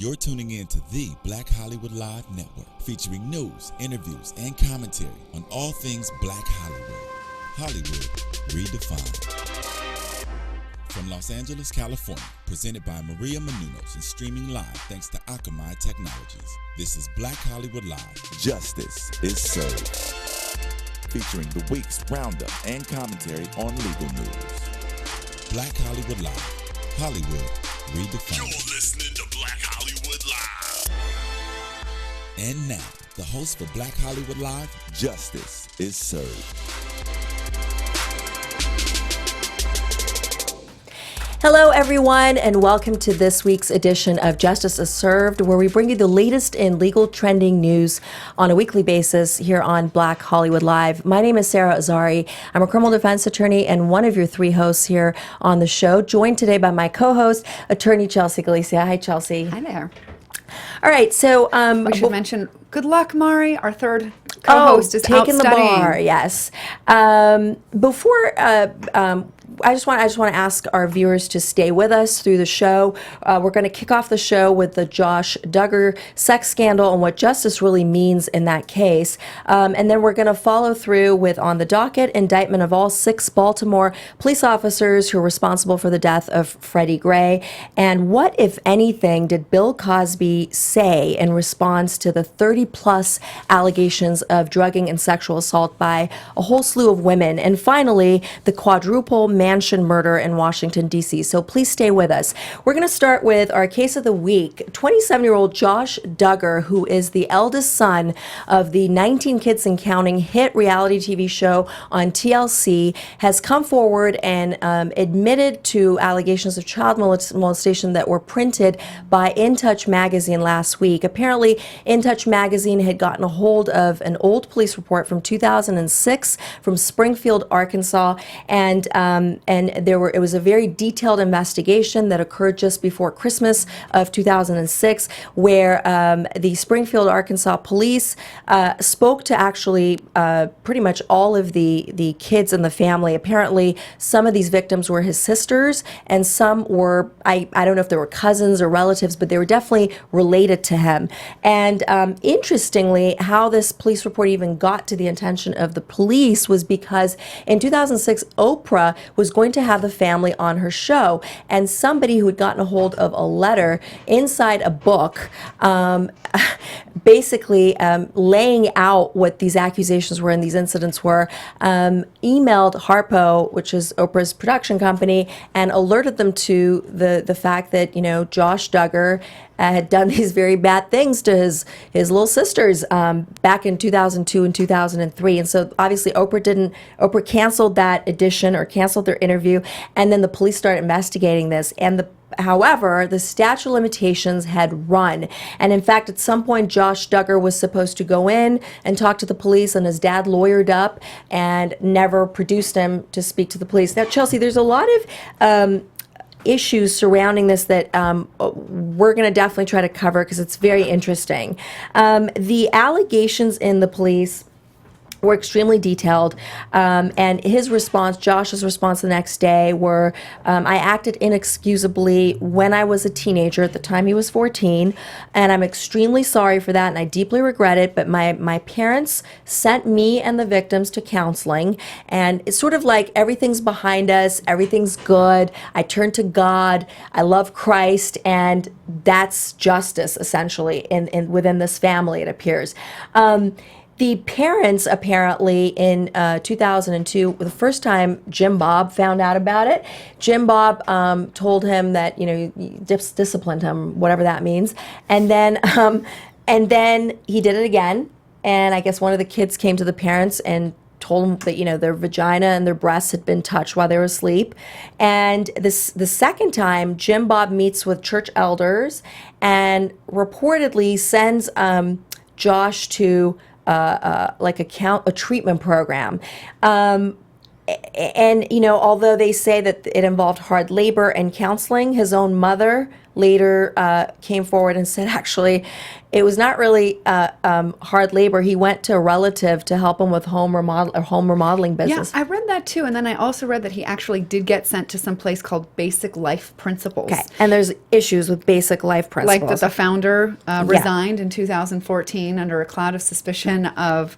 You're tuning in to the Black Hollywood Live Network, featuring news, interviews, and commentary on all things Black Hollywood. Hollywood redefined. From Los Angeles, California, presented by Maria Menounos and streaming live thanks to Akamai Technologies. This is Black Hollywood Live. Justice is served. Featuring the week's roundup and commentary on legal news. Black Hollywood Live. Hollywood redefined. You're listening to Black Hollywood Live. And now, the host for Black Hollywood Live, Justice is Served. Hello, everyone, and welcome to this week's edition of Justice is Served, where we bring you the latest in legal trending news on a weekly basis here on Black Hollywood Live. My name is Sara Azari. I'm a criminal defense attorney and one of your three hosts here on the show, joined today by my co-host, attorney Chelsea Galicia. Hi, Chelsea. Hi there. All right, so We should mention, good luck, Mari. Our third co-host is out taking studying. the bar. Yes. I just want to ask our viewers to stay with us through the show. We're going to kick off the show with the Josh Duggar sex scandal and what justice really means in that case. And then we're going to follow through with, on the docket, indictment of all 6 Baltimore police officers who are responsible for the death of Freddie Gray. And what, if anything, did Bill Cosby say in response to the 30-plus allegations of drugging and sexual assault by a whole slew of women? And finally, the quadruple mansion murder in Washington, D.C. So please stay with us. We're going to start with our case of the week. 27-year-old Josh Duggar, who is the eldest son of the 19 Kids and Counting hit reality TV show on TLC, has come forward and admitted to allegations of child molestation that were printed by In Touch magazine last week. Apparently, In Touch magazine had gotten a hold of an old police report from 2006 from Springfield, Arkansas, and it was a very detailed investigation that occurred just before Christmas of 2006, where the Springfield, Arkansas police spoke to actually pretty much all of the kids in the family. Apparently, some of these victims were his sisters, and some were, I don't know if they were cousins or relatives, but they were definitely related to him. And interestingly, how this police report even got to the attention of the police was because in 2006, Oprah was going to have the family on her show, and somebody who had gotten a hold of a letter inside a book basically laying out what these accusations were and these incidents were, emailed Harpo, which is Oprah's production company, and alerted them to the fact that, Josh Duggar had done these very bad things to his little sisters back in 2002 and 2003. And so obviously Oprah canceled that edition or canceled their interview, and then the police started investigating this. And however, the statute of limitations had run. And in fact, at some point, Josh Duggar was supposed to go in and talk to the police, and his dad lawyered up and never produced him to speak to the police. Now, Chelsea, there's a lot of issues surrounding this that we're going to definitely try to cover because it's very interesting. The allegations in the police were extremely detailed, and his response, Josh's response the next day were, I acted inexcusably when I was a teenager. At the time he was 14, and I'm extremely sorry for that, and I deeply regret it, but my parents sent me and the victims to counseling, and it's sort of like everything's behind us, everything's good, I turned to God, I love Christ, and that's justice, essentially, in within this family, it appears. The parents, apparently, in 2002, the first time Jim Bob found out about it, Jim Bob told him that, disciplined him, whatever that means. And then he did it again. And I guess one of the kids came to the parents and told them that, their vagina and their breasts had been touched while they were asleep. And the second time, Jim Bob meets with church elders and reportedly sends Josh to a treatment program. And, although they say that it involved hard labor and counseling, his own mother later came forward and said, actually, it was not really hard labor. He went to a relative to help him with home remodeling business. Yeah, I read that too. And then I also read that he actually did get sent to some place called Basic Life Principles. Okay, and there's issues with Basic Life Principles. Like that the founder resigned in 2014 under a cloud of suspicion of,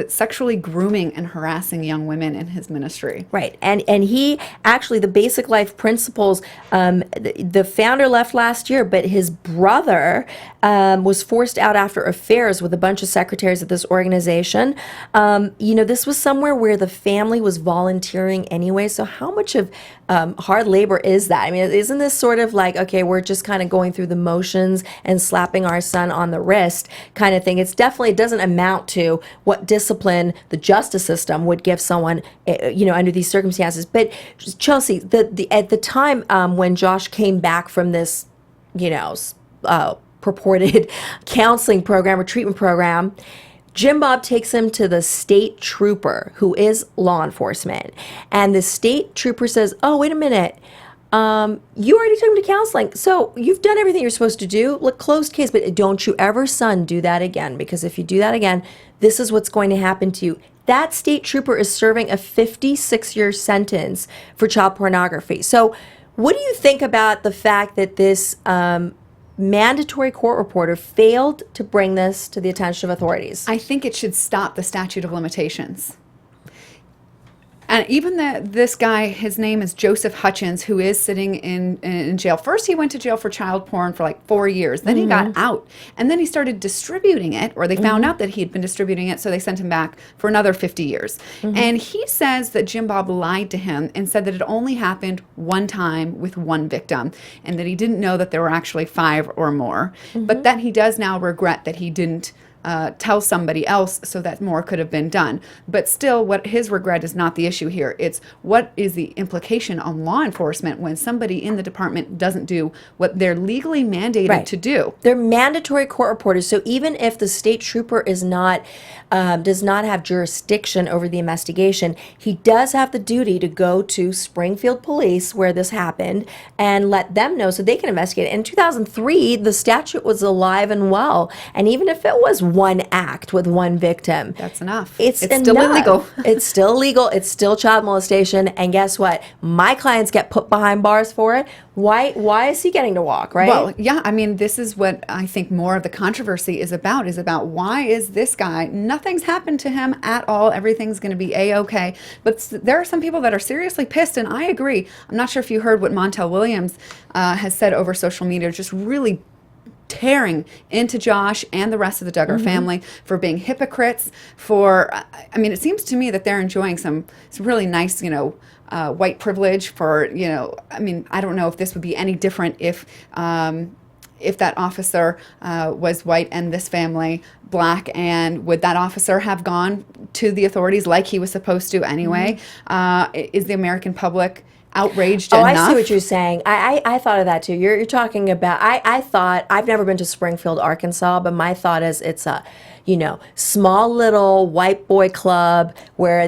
sexually grooming and harassing young women in his ministry. Right, and he actually, the Basic Life Principles, the founder left last year, but his brother was forced out after affairs with a bunch of secretaries of this organization. This was somewhere where the family was volunteering anyway, so how much of hard labor is that? I mean, isn't this sort of like, okay, we're just kind of going through the motions and slapping our son on the wrist kind of thing? It doesn't amount to what discipline the justice system would give someone, under these circumstances. But Chelsea, at the time when Josh came back from this, purported counseling program or treatment program, Jim Bob takes him to the state trooper, who is law enforcement. And the state trooper says, oh, wait a minute. You already took him to counseling, so you've done everything you're supposed to do. Look, closed case, but don't you ever, son, do that again, because if you do that again, this is what's going to happen to you. That state trooper is serving a 56-year sentence for child pornography. So what do you think about the fact that this mandatory court reporter failed to bring this to the attention of authorities? I think it should stop the statute of limitations. And even this guy, his name is Joseph Hutchins, who is sitting in jail. First, he went to jail for child porn for like 4 years. Then he got out. And then he started distributing it, or they found out that he had been distributing it, so they sent him back for another 50 years. And he says that Jim Bob lied to him and said that it only happened one time with one victim, and that he didn't know that there were actually 5 or more. But that he does now regret that he didn't tell somebody else so that more could have been done. But still, what his regret is not the issue here. It's what is the implication on law enforcement when somebody in the department doesn't do what they're legally mandated to do. They're mandatory court reporters. So even if the state trooper is not does not have jurisdiction over the investigation, he does have the duty to go to Springfield Police, where this happened, and let them know so they can investigate. In 2003, the statute was alive and well. And even if it was one act with one victim, that's enough. It's still illegal. It's still illegal. It's still child molestation. And guess what? My clients get put behind bars for it. Why is he getting to walk, right? Well, yeah, I mean, this is what I think more of the controversy is about why is this guy, nothing's happened to him at all, everything's going to be A-okay. But there are some people that are seriously pissed, and I agree. I'm not sure if you heard what Montel Williams has said over social media, just really tearing into Josh and the rest of the Duggar family for being hypocrites, I mean, it seems to me that they're enjoying some really nice, white privilege for, I mean, I don't know if this would be any different if that officer was white and this family black, and would that officer have gone to the authorities like he was supposed to anyway? Is the American public outraged enough? I see what you're saying. I thought of that too. You're talking about, I thought, I've never been to Springfield, Arkansas, but my thought is it's a, small little white boy club where,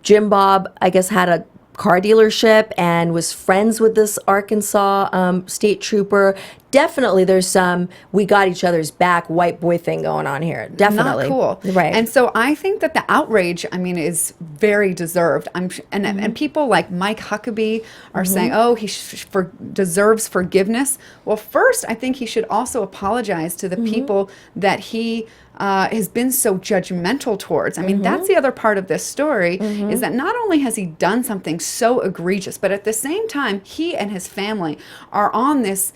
Jim Bob, I guess, had a car dealership and was friends with this Arkansas state trooper. Definitely there's some we got each other's back white boy thing going on here. Definitely. Not cool. Right. And so I think that the outrage, I mean, is very deserved. And people like Mike Huckabee are saying, oh, he deserves forgiveness. Well, first, I think he should also apologize to the people that he has been so judgmental towards. I mean, that's the other part of this story, is that not only has he done something so egregious, but at the same time, he and his family are on this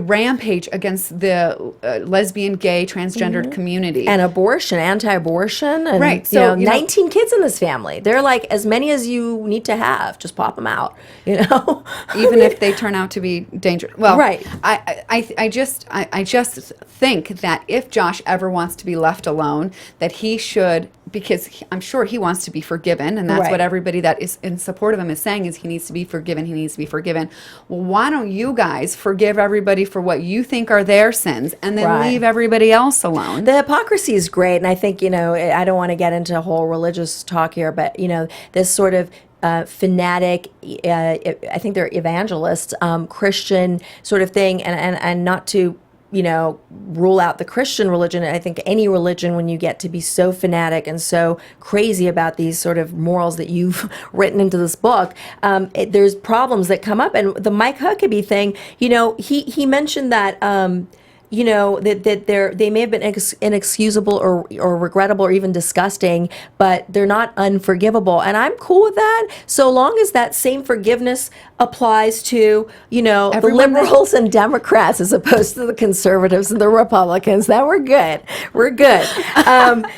rampage against the lesbian, gay, transgendered community. And abortion, anti-abortion. And, right. So, 19 kids in this family. They're like, as many as you need to have, just pop them out, Even if they turn out to be dangerous. Well, right. I just think that if Josh ever wants to be left alone, that he should, because I'm sure he wants to be forgiven, and that's what everybody that is in support of him is saying, is he needs to be forgiven, he needs to be forgiven. Well, why don't you guys forgive everybody for what you think are their sins, and then leave everybody else alone? The hypocrisy is great, and I think, I don't want to get into a whole religious talk here, but, this sort of fanatic, I think they're evangelists, Christian sort of thing, and not to, rule out the Christian religion. I think any religion, when you get to be so fanatic and so crazy about these sort of morals that you've written into this book, there's problems that come up. And the Mike Huckabee thing, he mentioned that, that they may have been inexcusable or regrettable or even disgusting, but they're not unforgivable. And I'm cool with that, so long as that same forgiveness applies to, the liberals and Democrats as opposed to the conservatives and the Republicans. Then we're good. We're good.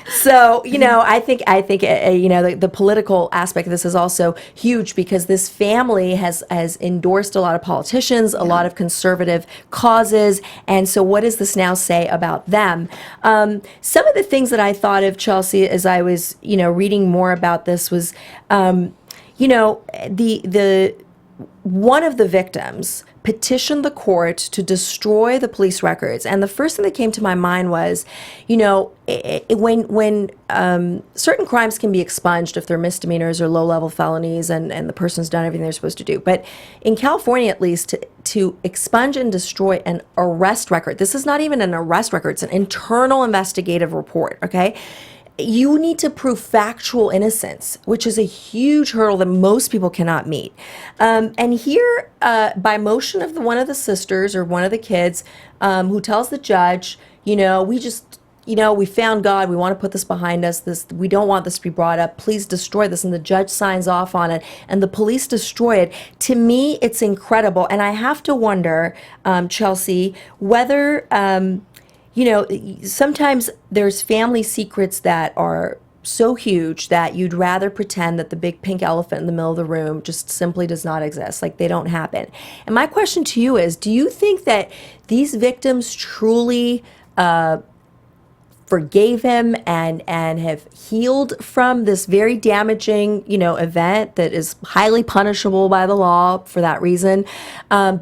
So, I think the political aspect of this is also huge, because this family has endorsed a lot of politicians, a lot of conservative causes. And so what does this now say about them? Some of the things that I thought of, Chelsea, as I was, reading more about this was, the one of the victims petitioned the court to destroy the police records. And the first thing that came to my mind was, when certain crimes can be expunged if they're misdemeanors or low-level felonies and the person's done everything they're supposed to do. But in California, at least, to expunge and destroy an arrest record, this is not even an arrest record, it's an internal investigative report, okay? You need to prove factual innocence, which is a huge hurdle that most people cannot meet. And here, by motion of one of the sisters or one of the kids, who tells the judge, we just, we found God, we want to put this behind us, we don't want this to be brought up, please destroy this. And the judge signs off on it, and the police destroy it. To me, it's incredible. And I have to wonder, Chelsea, whether... sometimes there's family secrets that are so huge that you'd rather pretend that the big pink elephant in the middle of the room just simply does not exist, like they don't happen. And my question to you is, do you think that these victims truly forgave him and have healed from this very damaging, event that is highly punishable by the law for that reason,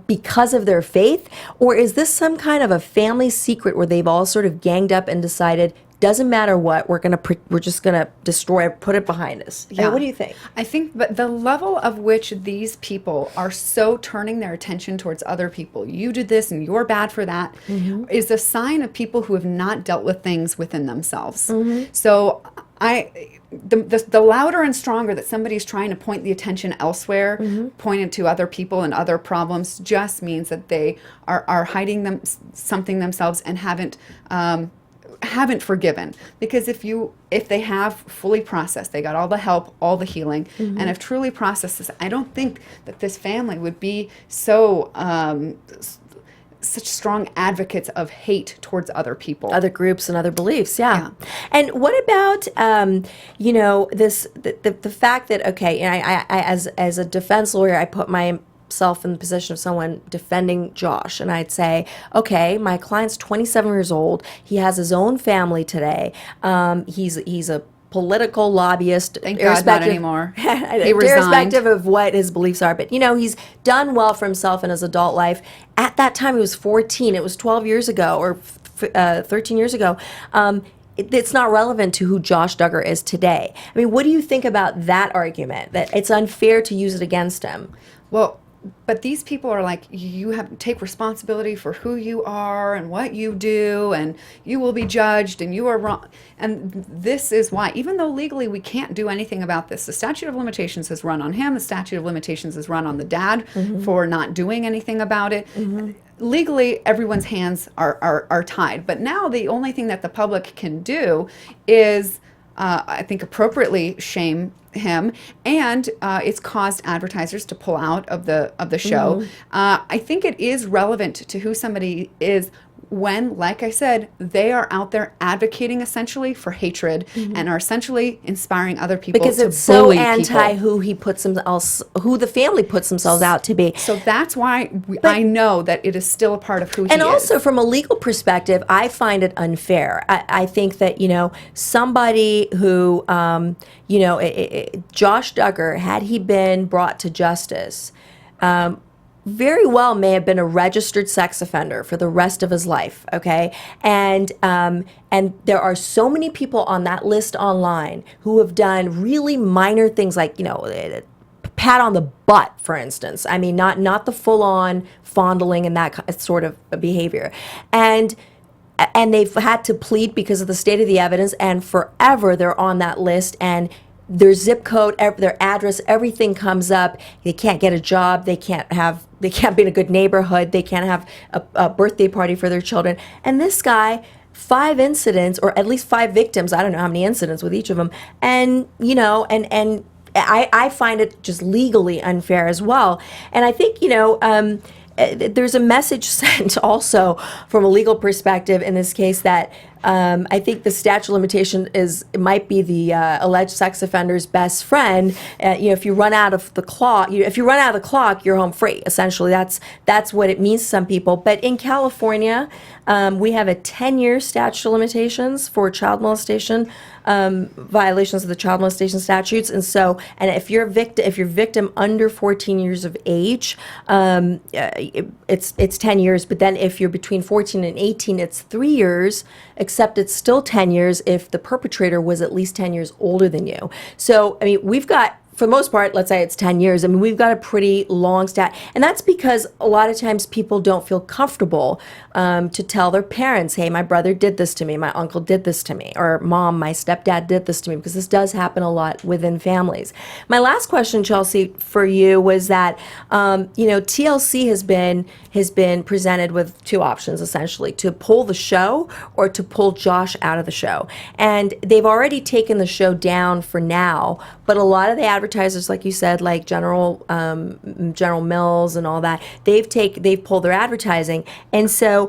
because of their faith? Or is this some kind of a family secret where they've all sort of ganged up and decided, doesn't matter what, we're just gonna destroy it, put it behind us? Yeah. What do you think? I think, but the level of which these people are so turning their attention towards other people, you did this and you're bad for that, is a sign of people who have not dealt with things within themselves. So the louder and stronger that somebody's trying to point the attention elsewhere, point it to other people and other problems, just means that they are hiding something themselves and haven't forgiven. Because if they have fully processed, they got all the help, all the healing, and have truly processed this, I don't think that this family would be so such strong advocates of hate towards other people, other groups and other beliefs. Yeah. And what about this the fact that, okay, and I as a defense lawyer, I put myself in the position of someone defending Josh, and I'd say, okay, my client's 27 years old, he has his own family today, he's a political lobbyist. Thank God not anymore. He resigned. Irrespective of what his beliefs are. But, he's done well for himself in his adult life. At that time, he was 14. It was 12 years ago or 13 years ago. It's not relevant to who Josh Duggar is today. I mean, what do you think about that argument, that it's unfair to use it against him? Well, but these people are like, you have to take responsibility for who you are and what you do, and you will be judged, and you are wrong. And this is why, even though legally we can't do anything about this, the statute of limitations has run on him, the statute of limitations has run on the dad for not doing anything about it. Legally, everyone's hands are tied. But now the only thing that the public can do is, I think, appropriately shame him, and it's caused advertisers to pull out of the show. I think it is relevant to who somebody is when, like I said, they are out there advocating essentially for hatred and are essentially inspiring other people because to it's so bully anti people. who the family puts themselves out to be. So that's why I know that it is still a part of who he is. And also from a legal perspective, I find it unfair. I think that, somebody who, Josh Duggar, had he been brought to justice, very well may have been a registered sex offender for the rest of his life, okay? And there are so many people on that list online who have done really minor things like, pat on the butt, for instance. I mean, not the full-on fondling and that sort of behavior. And they've had to plead because of the state of the evidence, and forever they're on that list, and their zip code, their address, everything comes up. They can't get a job. They can't be in a good neighborhood. They can't have a birthday party for their children. And this guy, 5 incidents, or at least 5 victims, I don't know how many incidents with each of them, and I find it just legally unfair as well. And I think, there's a message sent also from a legal perspective in this case that I think the statute of limitation might be the alleged sex offender's best friend. If you run out of the clock, you're home free. Essentially, that's what it means to some people. But in California, we have a 10-year statute of limitations for child molestation violations of the child molestation statutes. And if you're victim under 14 years of age, it's 10 years. But then if you're between 14 and 18, it's 3 years. Except it's still 10 years if the perpetrator was at least 10 years older than you. So, I mean, we've got, for the most part, let's say it's 10 years. I mean, we've got a pretty long stat. And that's because a lot of times people don't feel comfortable to tell their parents, hey, my brother did this to me, my uncle did this to me, or mom, my stepdad did this to me, because this does happen a lot within families. My last question, Chelsea, for you was that, TLC has been presented with 2 options, essentially, to pull the show or to pull Josh out of the show. And they've already taken the show down for now, but a lot of the advertisers, like you said, like General Mills and all that, they've pulled their advertising. And so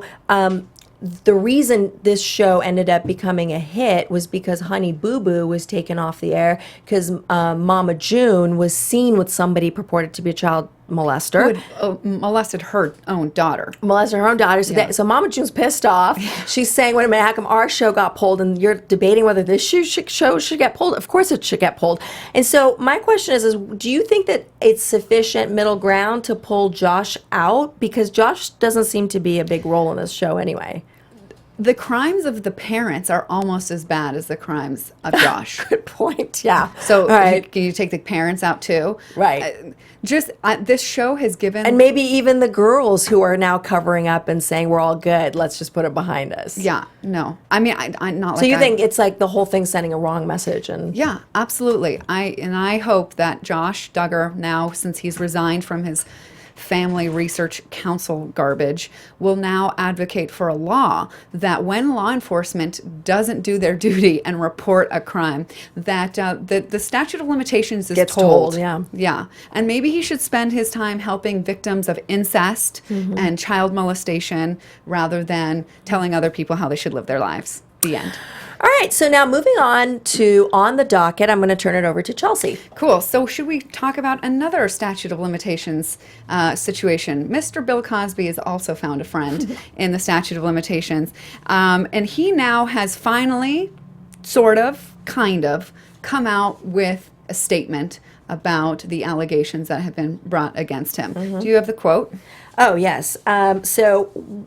the reason this show ended up becoming a hit was because Honey Boo Boo was taken off the air because Mama June was seen with somebody purported to be a child molester. Who had molested her own daughter. So, so Mama June's pissed off. She's saying, wait a minute, how come our show got pulled? And you're debating whether this show should get pulled. Of course it should get pulled. And so my question is do you think that it's sufficient middle ground to pull Josh out? Because Josh doesn't seem to be a big role in this show anyway. The crimes of the parents are almost as bad as the crimes of Josh. Good point. Yeah. So right. Can you take the parents out too? Right. This show has given... And maybe even the girls who are now covering up and saying we're all good, let's just put it behind us. Yeah. No. I mean, I'm not like... So you think it's like the whole thing sending a wrong message? And yeah, absolutely. I hope that Josh Duggar, now since he's resigned from his Family Research Council garbage, will now advocate for a law that when law enforcement doesn't do their duty and report a crime, that the statute of limitations is gets told. Yeah. Yeah. And maybe he should spend his time helping victims of incest and child molestation rather than telling other people how they should live their lives. The end. All right, so now moving on to On the Docket, I'm going to turn it over to Chelsea. Cool. So should we talk about another statute of limitations situation? Mr. Bill Cosby has also found a friend in the statute of limitations. And he now has finally, kind of, come out with a statement about the allegations that have been brought against him. Do you have the quote? Oh, yes. So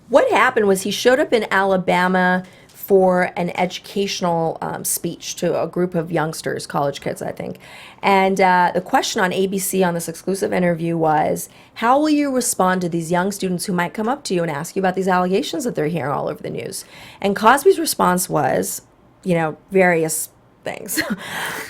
what happened was he showed up in Alabama for an educational speech to a group of youngsters, college kids, I think. And the question on ABC on this exclusive interview was, how will you respond to these young students who might come up to you and ask you about these allegations that they're hearing all over the news? And Cosby's response was, various things.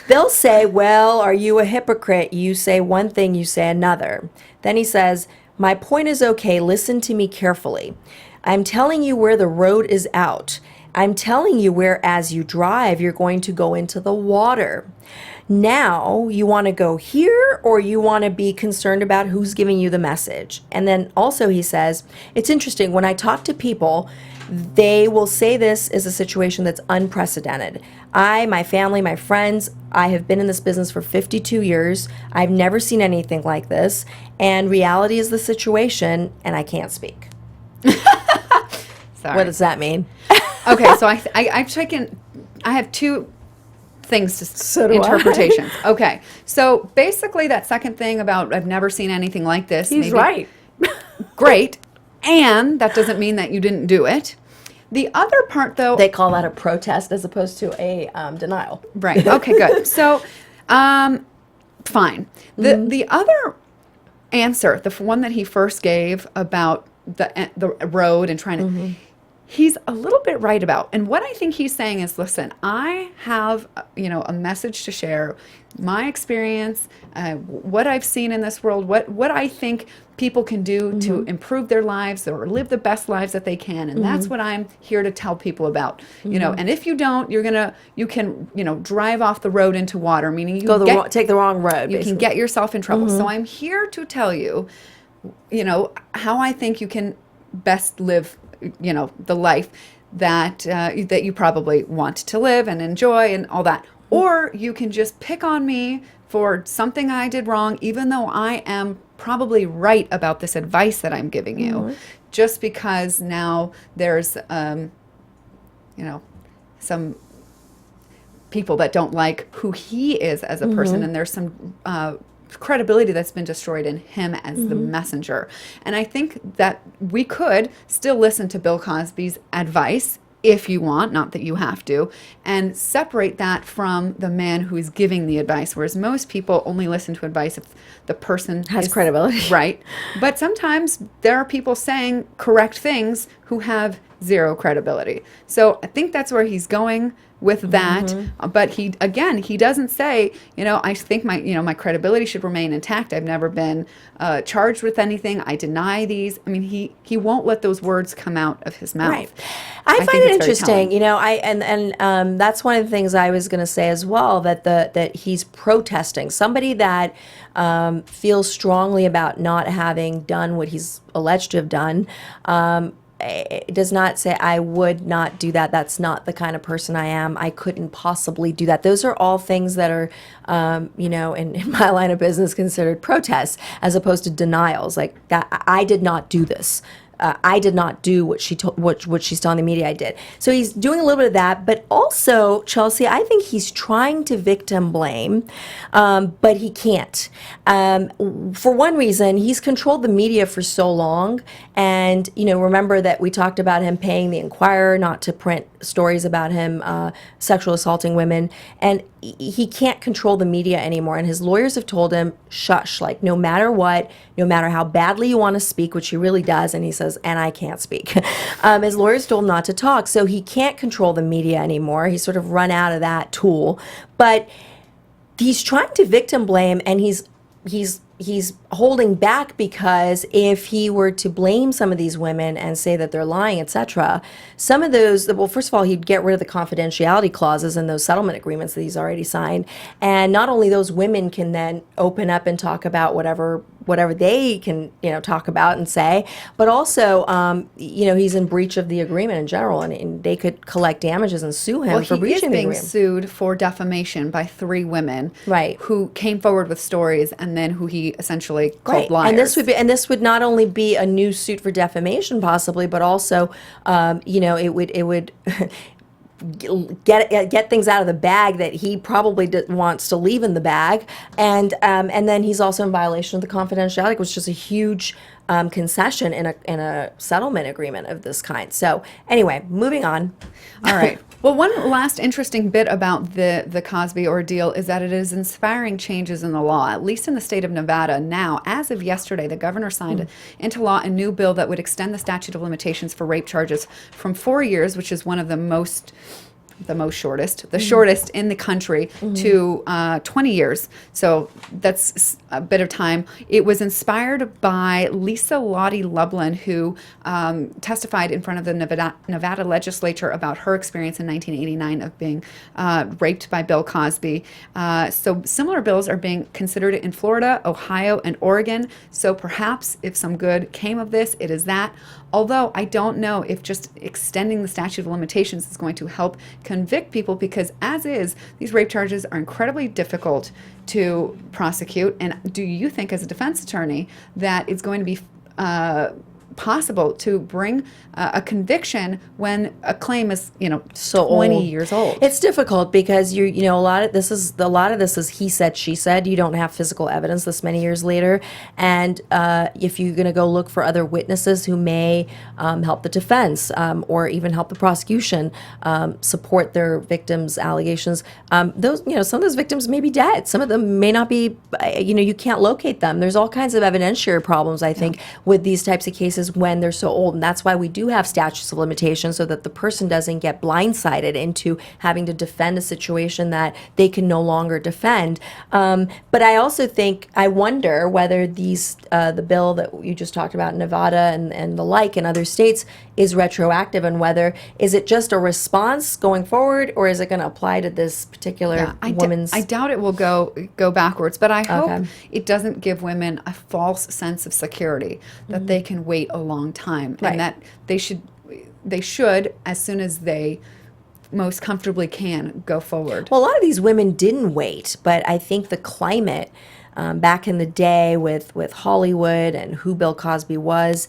They'll say, well, are you a hypocrite? You say one thing, you say another. Then he says, my point is okay, listen to me carefully. I'm telling you where the road is out. I'm telling you where, as you drive, you're going to go into the water. Now, you want to go here, or you want to be concerned about who's giving you the message? And then also he says, it's interesting, when I talk to people, they will say this is a situation that's unprecedented. I, my family, my friends, I have been in this business for 52 years. I've never seen anything like this. And reality is the situation, and I can't speak. Sorry. What does that mean? Okay, so I've taken, I have 2 things to interpretations. Okay, so basically that second thing about I've never seen anything like this. He's right. Great, and that doesn't mean that you didn't do it. The other part, though, they call that a protest as opposed to a denial. Right. Okay. Good. So, fine. The other answer, the one that he first gave about the road and trying to, he's a little bit right about. And what I think he's saying is, listen, I have, a message to share, my experience, what I've seen in this world, what I think people can do to improve their lives or live the best lives that they can. And that's what I'm here to tell people about, and if you don't, you can drive off the road into water, meaning you take the wrong road. You can get yourself in trouble. So I'm here to tell you, how I think you can best live, the life that you probably want to live and enjoy and all that. Or you can just pick on me for something I did wrong, even though I am probably right about this advice that I'm giving you, just because now there's, some people that don't like who he is as a person, and there's some credibility that's been destroyed in him as the messenger. And I think that we could still listen to Bill Cosby's advice if you want, not that you have to, and separate that from the man who is giving the advice, whereas most people only listen to advice if the person has credibility. Right. But sometimes there are people saying correct things who have zero credibility. So I think that's where he's going with that. But he doesn't say, I think my credibility should remain intact. I've never been charged with anything. I deny these. I mean, he won't let those words come out of his mouth. Right. I find it interesting, and that's one of the things I was going to say as well, that he's protesting. Somebody that feels strongly about not having done what he's alleged to have done, it does not say, I would not do that. That's not the kind of person I am. I couldn't possibly do that. Those are all things that are, in my line of business considered protests as opposed to denials. Like that, I did not do this. I did not do what she's telling the media I did. So he's doing a little bit of that, but also, Chelsea, I think he's trying to victim blame, but he can't. For one reason, he's controlled the media for so long, and remember that we talked about him paying the Inquirer not to print stories about him sexual assaulting women, and he can't control the media anymore. And his lawyers have told him, shush, like no matter what, no matter how badly you want to speak, which he really does, and he says, and I can't speak. His lawyers told him not to talk, so he can't control the media anymore. He's sort of run out of that tool. But he's trying to victim blame, and he's holding back because if he were to blame some of these women and say that they're lying, etc., some of those, well, first of all, he'd get rid of the confidentiality clauses in those settlement agreements that he's already signed. And not only those women can then open up and talk about whatever they can, talk about and say, but also, he's in breach of the agreement in general, and they could collect damages and sue him for breaching the agreement. He is being sued for defamation by 3 women, right, who came forward with stories and then who he essentially called liars. And this would not only be a new suit for defamation, possibly, but also, it would. Get things out of the bag that he probably wants to leave in the bag, and then he's also in violation of the confidentiality, which is a huge concession in a settlement agreement of this kind. So anyway, moving on. All right. Well, one last interesting bit about the Cosby ordeal is that it is inspiring changes in the law, at least in the state of Nevada. Now, as of yesterday, the governor signed into law a new bill that would extend the statute of limitations for rape charges from 4 years, which is one of the shortest in the country, to 20 years. So that's a bit of time. It was inspired by Lisa Lottie Lublin, who testified in front of the Nevada legislature about her experience in 1989 of being raped by Bill Cosby. So similar bills are being considered in Florida, Ohio, and Oregon. So perhaps if some good came of this, it is that. Although I don't know if just extending the statute of limitations is going to help convict people, because as is, these rape charges are incredibly difficult to prosecute. And do you think, as a defense attorney, that it's going to be possible to bring a conviction when a claim is, So 20 old. years old. It's difficult because a lot of this is he said, she said. You don't have physical evidence this many years later, and if you're going to go look for other witnesses who may help the defense or even help the prosecution support their victims' allegations, those some of those victims may be dead. Some of them may not be. You can't locate them. There's all kinds of evidentiary problems, I think, with these types of cases when they're so old, and that's why we do have statutes of limitations so that the person doesn't get blindsided into having to defend a situation that they can no longer defend. But I also think, I wonder whether the bill that you just talked about in Nevada and the like in other states is retroactive, and whether is it just a response going forward, or is it going to apply to this particular woman's? I doubt it will go backwards, but I hope Okay. it doesn't give women a false sense of security that they can wait a long time, Right. and that they should, as soon as they most comfortably can, go forward. Well, a lot of these women didn't wait, but I think the climate back in the day with Hollywood and who Bill Cosby was,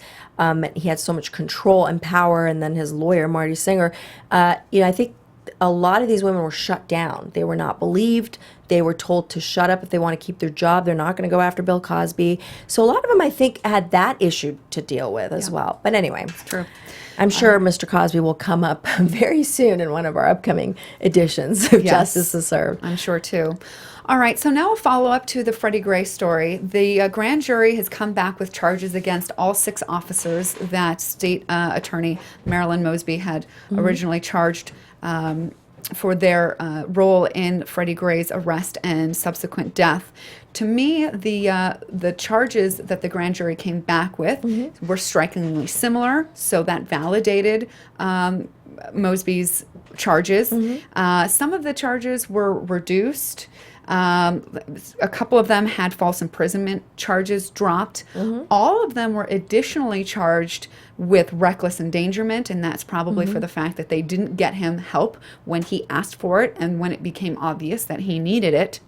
he had so much control and power, and then his lawyer, Marty Singer, I think a lot of these women were shut down. They were not believed. They were told to shut up if they want to keep their job. They're not going to go after Bill Cosby. So a lot of them, I think, had that issue to deal with as well. But anyway, True. I'm sure Mr. Cosby will come up very soon in one of our upcoming editions of Yes. Justice is Served. I'm sure too. All right, so now a follow-up to the Freddie Gray story. The grand jury has come back with charges against all 6 officers that State Attorney Marilyn Mosby had originally charged for their role in Freddie Gray's arrest and subsequent death. To me, the charges that the grand jury came back with were strikingly similar, so that validated Mosby's charges. Some of the charges were reduced. A couple of them had false imprisonment charges dropped. All of them were additionally charged with reckless endangerment, and that's probably for the fact that they didn't get him help when he asked for it and when it became obvious that he needed it.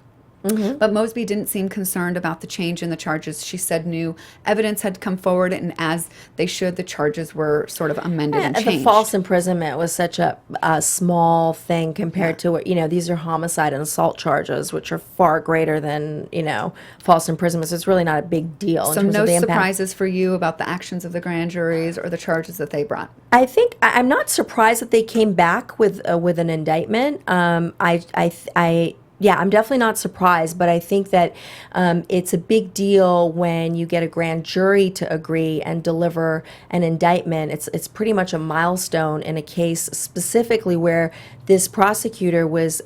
But Mosby didn't seem concerned about the change in the charges. She said new evidence had come forward, and as they should, the charges were sort of amended and changed. The false imprisonment was such a small thing compared to what, these are homicide and assault charges, which are far greater than, false imprisonment. So it's really not a big deal. So no surprises for you about the actions of the grand juries or the charges that they brought? I think I'm not surprised that they came back with an indictment. Yeah, I'm definitely not surprised, but I think that it's a big deal when you get a grand jury to agree and deliver an indictment. It's pretty much a milestone in a case specifically where this prosecutor was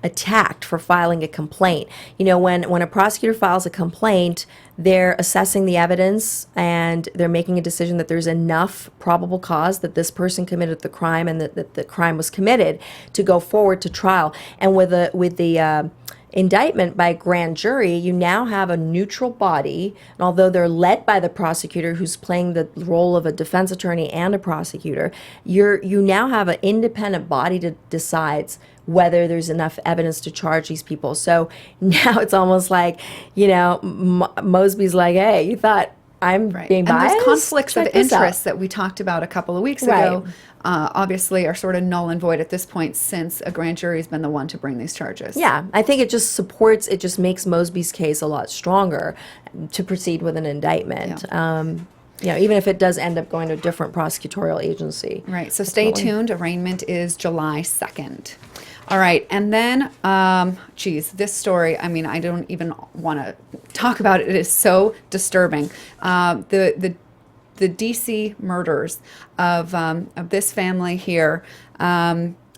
attacked for filing a complaint. When a prosecutor files a complaint, they're assessing the evidence and they're making a decision that there's enough probable cause that this person committed the crime and that the crime was committed to go forward to trial. And with the indictment by grand jury, you now have a neutral body, and although they're led by the prosecutor who's playing the role of a defense attorney and a prosecutor, you now have an independent body that decides whether there's enough evidence to charge these people. So now it's almost like, Mosby's like, hey, you thought I'm being biased? And those conflicts Check of this out. interest that we talked about a couple of weeks ago obviously are sort of null and void at this point, since a grand jury has been the one to bring these charges. Yeah, I think it just makes Mosby's case a lot stronger to proceed with an indictment. Even if it does end up going to a different prosecutorial agency. Right, so stay tuned. Arraignment is July 2nd. All right, and then, this story, I don't even want to talk about it. It is so disturbing. The D.C. murders of this family here,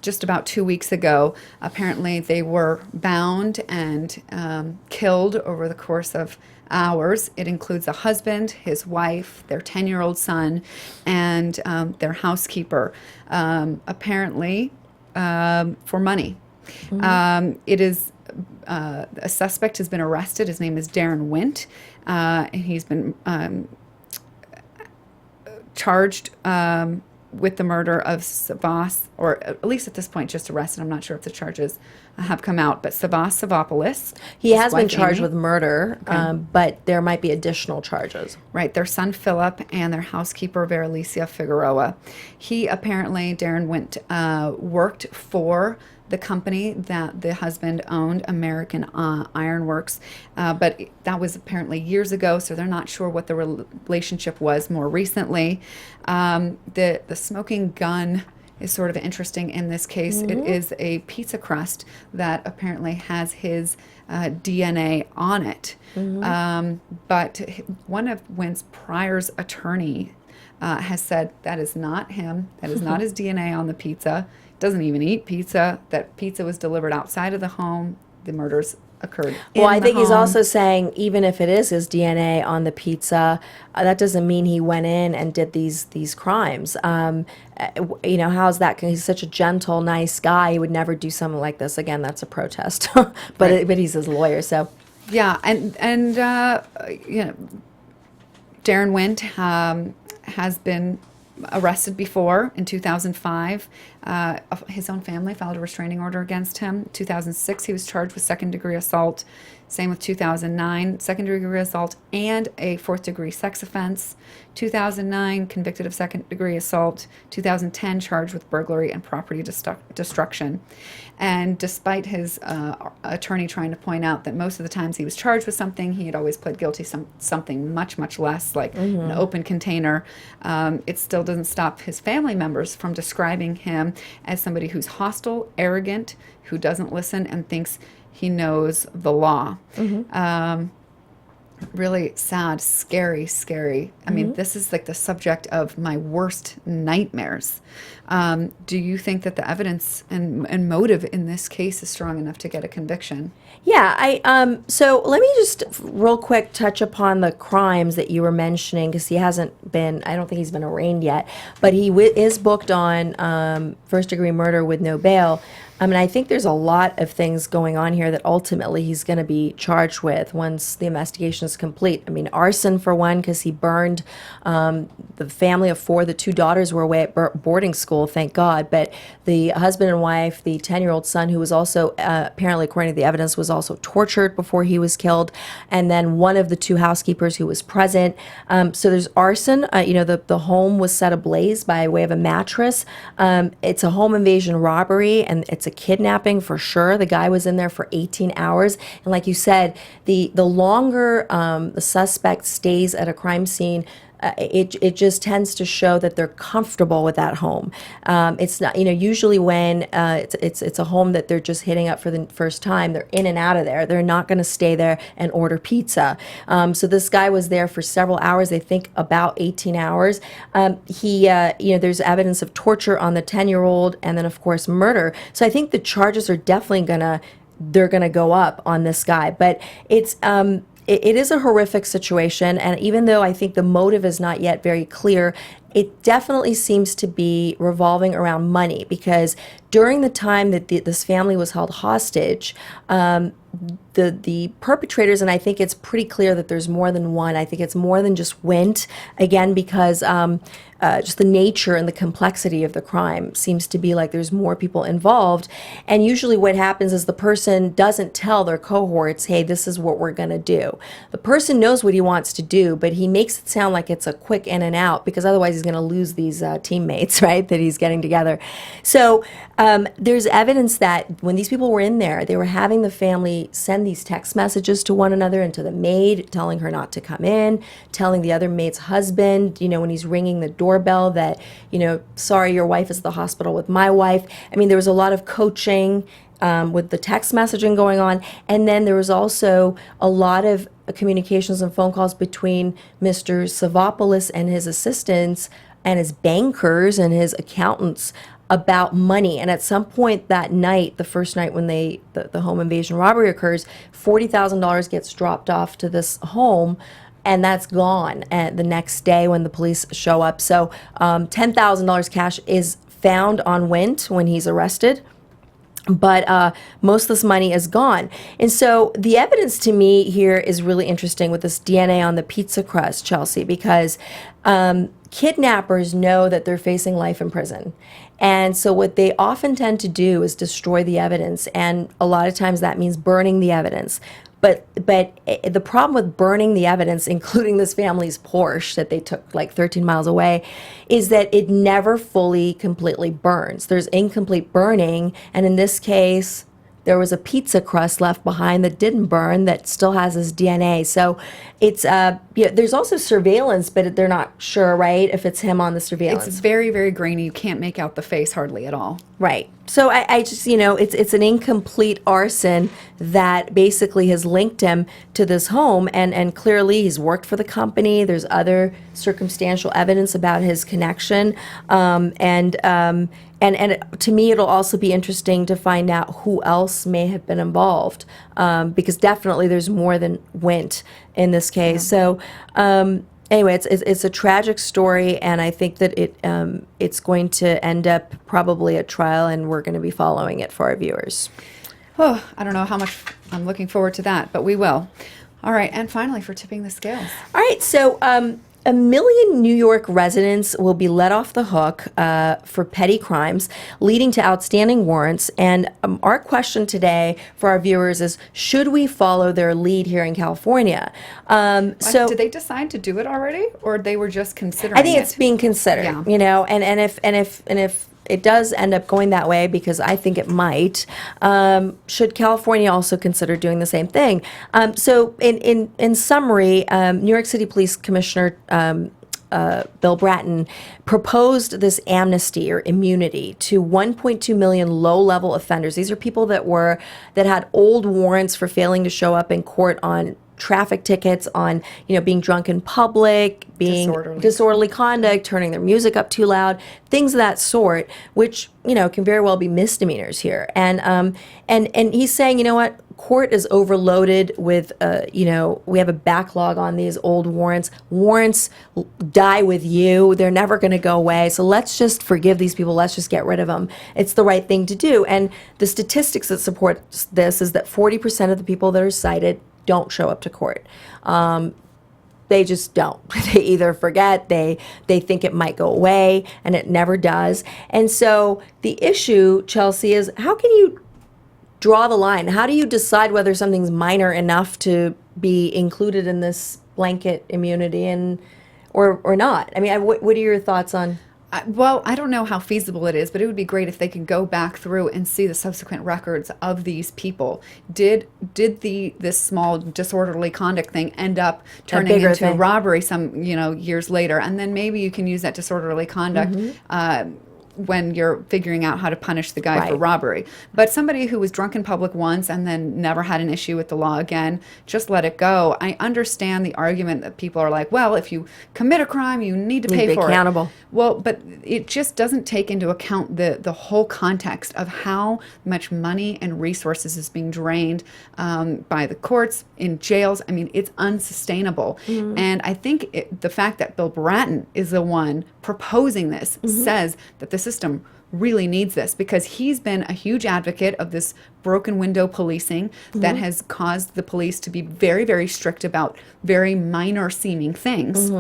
just about 2 weeks ago. Apparently, they were bound and killed over the course of hours. It includes a husband, his wife, their 10-year-old son, and their housekeeper. Apparently, for money. It is a suspect has been arrested. His name is Darren Wint, and he's been charged with the murder of Savas, or at least at this point just arrested. I'm not sure if the charges have come out, but Savas Savopoulos. He his has been wife, charged Amy. with murder, but there might be additional charges. Right, their son Philip and their housekeeper Veralicia Figueroa. He apparently, Darren went worked for the company that the husband owned, American Ironworks, but that was apparently years ago, so they're not sure what the relationship was more recently. The smoking gun is sort of interesting in this case. It is a pizza crust that apparently has his DNA on it. But one of Went's prior's attorney has said that is not him. That is not his DNA on the pizza. Doesn't even eat pizza. That pizza was delivered outside of the home. The murders occurred. Well, I in the think he's home. also saying even if it is his DNA on the pizza, that doesn't mean he went in and did these crimes. How's that? He's such a gentle, nice guy. He would never do something like this. Again, that's a protest, but Right. but he's his lawyer, so. Yeah, and Darren Went has been arrested before in 2005. His own family filed a restraining order against him. 2006, he was charged with second-degree assault. Same with 2009, second-degree assault and a fourth-degree sex offense. 2009, convicted of second-degree assault. 2010, charged with burglary and property destruction. And despite his attorney trying to point out that most of the times he was charged with something, he had always pled guilty something much, much less, like an open container. It still doesn't stop his family members from describing him as somebody who's hostile, arrogant, who doesn't listen and thinks he knows the law. Really sad, scary. I mean, this is like the subject of my worst nightmares. Do you think that the evidence and motive in this case is strong enough to get a conviction? Yeah, so let me just real quick touch upon the crimes that you were mentioning, because he hasn't been, I don't think he's been arraigned yet, but he is booked on first-degree murder with no bail. And I think there's a lot of things going on here that ultimately he's going to be charged with once the investigation is complete. I mean, arson for one, because he burned the family of four. The two daughters were away at boarding school, thank God. But the husband and wife, the 10-year-old son, who was also, apparently according to the evidence, was also tortured before he was killed. And then one of the two housekeepers who was present. So there's arson. The home was set ablaze by way of a mattress. It's a home invasion robbery, and it's a kidnapping for sure. The guy was in there for 18 hours. And like you said, the longer the suspect stays at a crime scene, it just tends to show that they're comfortable with that home. It's not, usually when it's a home that they're just hitting up for the first time, they're in and out of there. They're not going to stay there and order pizza. So this guy was there for several hours. They think about 18 hours. There's evidence of torture on the 10-year-old, and then of course murder. So I think the charges are definitely they're gonna go up on this guy. But it is a horrific situation, and even though I think the motive is not yet very clear, it definitely seems to be revolving around money, because during the time that this family was held hostage, the perpetrators, and I think it's pretty clear that there's more than one. I think it's more than just Went, again, because just the nature and the complexity of the crime seems to be like there's more people involved. And usually what happens is the person doesn't tell their cohorts, hey, this is what we're going to do. The person knows what he wants to do, but he makes it sound like it's a quick in and out, because otherwise he's going to lose these teammates, right, that he's getting together. So there's evidence that when these people were in there, they were having the family send these text messages to one another and to the maid, telling her not to come in, telling the other maid's husband, when he's ringing the doorbell, that, sorry, your wife is at the hospital with my wife. I mean, there was a lot of coaching with the text messaging going on. And then there was also a lot of communications and phone calls between Mr. Savopoulos and his assistants and his bankers and his accountants about money. And at some point that night, the first night when the home invasion robbery occurs, $40,000 gets dropped off to this home, and that's gone the next day when the police show up. So $10,000 cash is found on Went when he's arrested, but most of this money is gone. And so the evidence to me here is really interesting with this DNA on the pizza crust, Chelsea, because kidnappers know that they're facing life in prison. And so what they often tend to do is destroy the evidence. And a lot of times that means burning the evidence. But the problem with burning the evidence, including this family's Porsche that they took like 13 miles away, is that it never fully, completely burns. There's incomplete burning. And in this case, there was a pizza crust left behind that didn't burn that still has his DNA. So it's, there's also surveillance, but they're not sure, right, if it's him on the surveillance. It's very, very grainy. You can't make out the face hardly at all. Right. So I just, it's an incomplete arson that basically has linked him to this home. And clearly he's worked for the company. There's other circumstantial evidence about his connection. And to me, it'll also be interesting to find out who else may have been involved, because definitely there's more than Wint in this case. Yeah. So anyway, it's a tragic story, and I think that it's going to end up probably at trial, and we're going to be following it for our viewers. Oh, I don't know how much I'm looking forward to that, but we will. All right, and finally, for tipping the scales. All right, so 1 million New York residents will be let off the hook for petty crimes, leading to outstanding warrants. And our question today for our viewers is, should we follow their lead here in California? So did they decide to do it already, or they were just considering? I think it's being considered. Yeah. And if it does end up going that way, because I think it might, should California also consider doing the same thing? So in summary, New York City Police Commissioner Bill Bratton proposed this amnesty or immunity to 1.2 million low-level offenders. These are people that had old warrants for failing to show up in court on traffic tickets, on being drunk in public, being disorderly conduct, turning their music up too loud, things of that sort, which can very well be misdemeanors here. And he's saying, what, court is overloaded with we have a backlog on these old warrants. Warrants die with you; they're never going to go away. So let's just forgive these people. Let's just get rid of them. It's the right thing to do. And the statistics that support this is that 40% of the people that are cited don't show up to court. They just don't. They either forget, they think it might go away, and it never does. And so the issue, Chelsea, is how can you draw the line? How do you decide whether something's minor enough to be included in this blanket immunity or not? I mean, what are your thoughts on? Well, I don't know how feasible it is, but it would be great if they could go back through and see the subsequent records of these people. Did this small disorderly conduct thing end up turning into robbery some years later? And then maybe you can use that disorderly conduct when you're figuring out how to punish the guy for robbery. But somebody who was drunk in public once and then never had an issue with the law again, just let it go. I understand the argument that people are like, well, if you commit a crime, you need to pay for it. Accountable. Well, but it just doesn't take into account the whole context of how much money and resources is being drained by the courts, in jails. I mean, it's unsustainable. And I think the fact that Bill Bratton is the one proposing this says that the system really needs this, because he's been a huge advocate of this broken window policing that has caused the police to be very, very strict about very minor seeming things.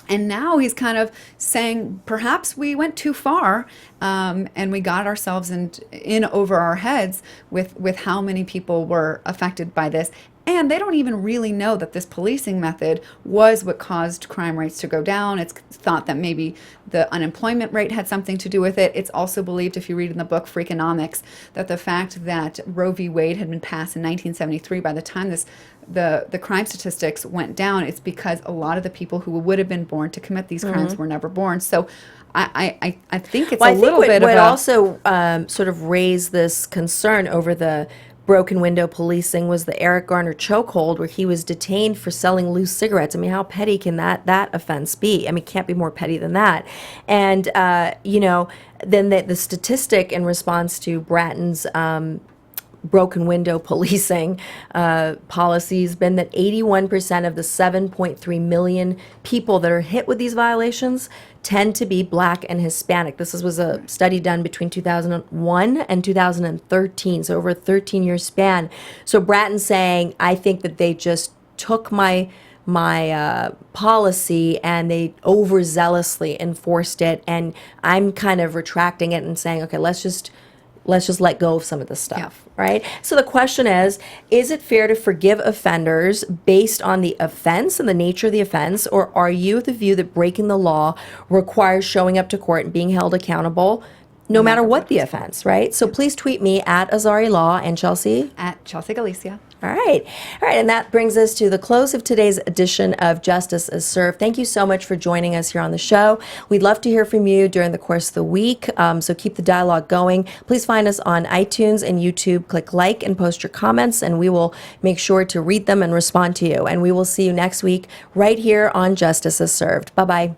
And now he's kind of saying, perhaps we went too far, and we got ourselves in over our heads with how many people were affected by this. And they don't even really know that this policing method was what caused crime rates to go down. It's thought that maybe the unemployment rate had something to do with it. It's also believed, if you read in the book Freakonomics, that the fact that Roe v. Wade had been passed in 1973, by the time the crime statistics went down, it's because a lot of the people who would have been born to commit these crimes were never born. So I think it's a little bit of a... What also sort of raised this concern over the broken window policing was the Eric Garner chokehold, where he was detained for selling loose cigarettes. I mean, how petty can that offense be? I mean, it can't be more petty than that. And, then the statistic in response to Bratton's broken window policing policies been that 81% of the 7.3 million people that are hit with these violations tend to be Black and Hispanic. This was a study done between 2001 and 2013, so over a 13-year span. So Bratton's saying, I think that they just took my my policy and they overzealously enforced it, and I'm kind of retracting it and saying, okay, let's just let go of some of this stuff, right? So the question is it fair to forgive offenders based on the offense and the nature of the offense, or are you of the view that breaking the law requires showing up to court and being held accountable no matter what the offense, right? So please tweet me at Azari Law and Chelsea. At Chelsea Galicia. All right. And that brings us to the close of today's edition of Justice is Served. Thank you so much for joining us here on the show. We'd love to hear from you during the course of the week, so keep the dialogue going. Please find us on iTunes and YouTube. Click like and post your comments, and we will make sure to read them and respond to you. And we will see you next week right here on Justice is Served. Bye-bye.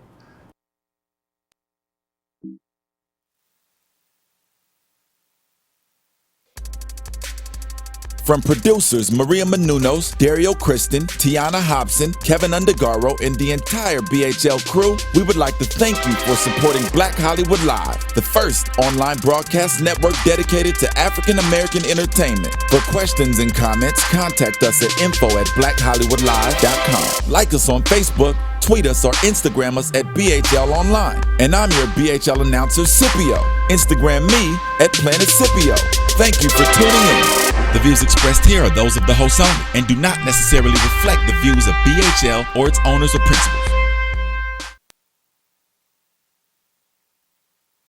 From producers Maria Menounos, Dario Kristen, Tiana Hobson, Kevin Undergaro, and the entire BHL crew, we would like to thank you for supporting Black Hollywood Live, the first online broadcast network dedicated to African American entertainment. For questions and comments, contact us at info@blackhollywoodlive.com. Like us on Facebook, tweet us or Instagram us at BHL Online. And I'm your BHL announcer, Scipio. Instagram me at Planet Scipio. Thank you for tuning in. The views expressed here are those of the host only and do not necessarily reflect the views of BHL or its owners or principals.